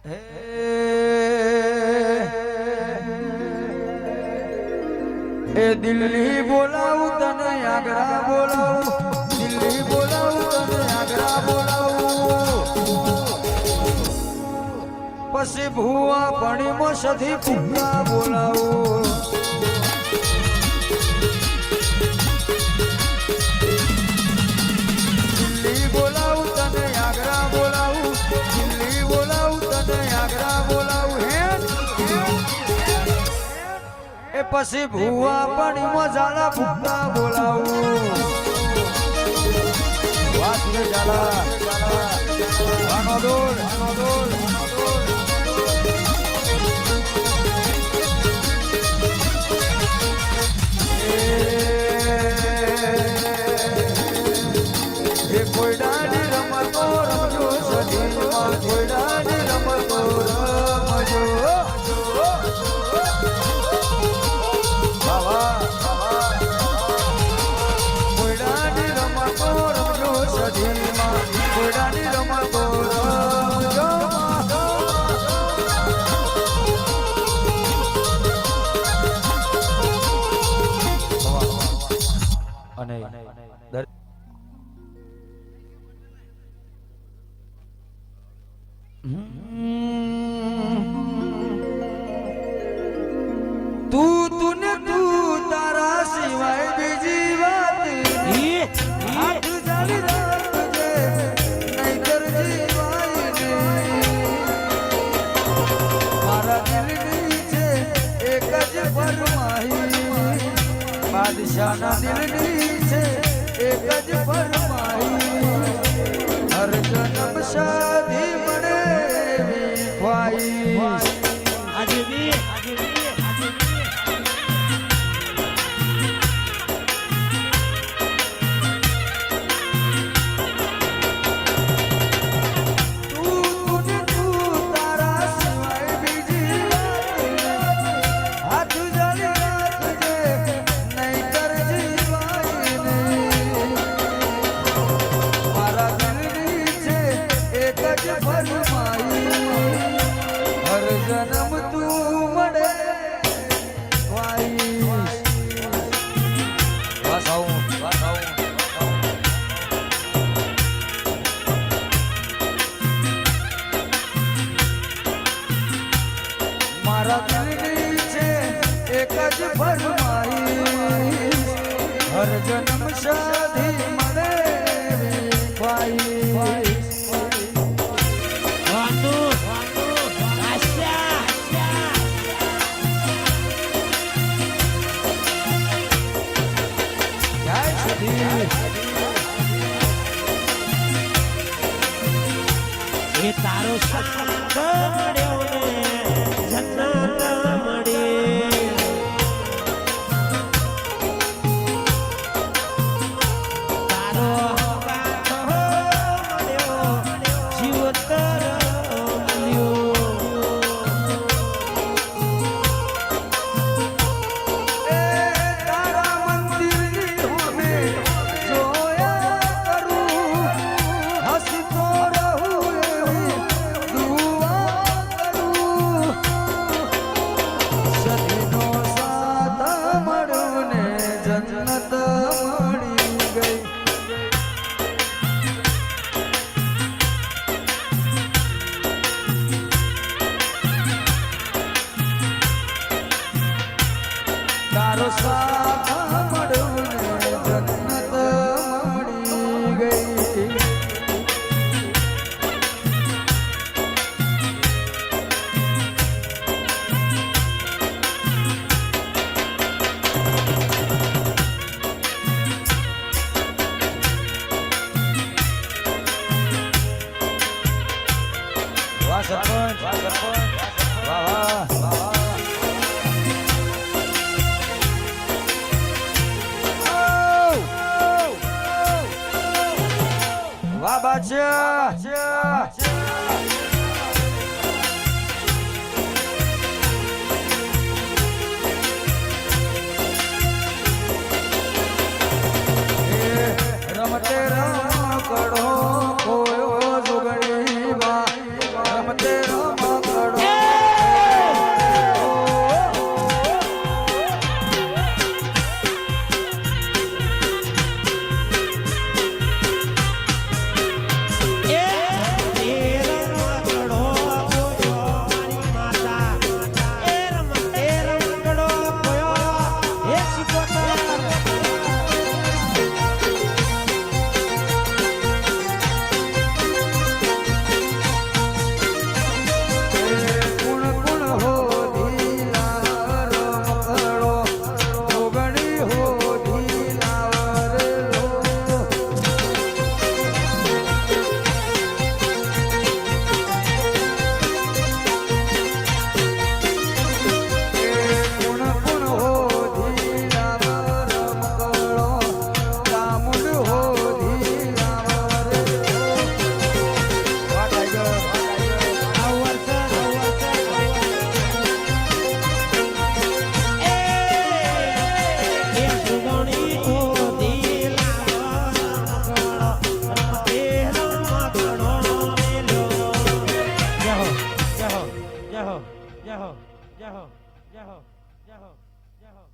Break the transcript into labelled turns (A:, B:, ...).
A: એ દિલ્હી બોલાવું તને આગ્રા બોલાવું, દિલ્હી બોલાવું તને આગ્રા બોલાવું, પછી ભુવા પણીમાં સધી ફૂંકા બોલાવું. દિલ્હી બોલાવું તને આગ્રા બોલાવું, દિલ્હી બોલાવું તને આગ્રા બોલાવું. એ પછી ભુવા પણીમાં ઝાલા ફૂંકા બોલાવું. વાત રે ઝાલા આનો દોર આનો દોર એ કોયડાની રમતો રમજો સદીમાં, કોયડાની રમતો રમજો. કોયડાની રમતો રમજો સદીમાં, કોયડાની રમતો રમજો. અને તું તારા સિવાય બીજી વાત હાથ ચાલી રાખજે, નહીંતર જીવાય નહીં. મારા દિલની છે એક જ ફરમાઈ, બાદશાહના દિલની છે એક જ ફરમાઈ, હર જન્મ શાદી મળે એવી ખ્વાઈશ. જન્મ તું મળે મારા દિલની છે એક જ ફરમાઈ, હર જન્મ શાદી મળે ભાઈ.
B: એ તારો સંગ મળ્યો ને જન્નત મળી, તારો મળ્યો જીવતર મળ્યો. તારો સાથ મળ્યો ને જન્નત મળી ગઈ. વાહ સરપંચ, વાહ સરપંચ, વાહ વાહ વાહ. વાહ બાદશાહ, રમતે રમ કડો કોયો જોગણીમાં, રમતે રમ જય હો જય હો જય હો જય હો જય હો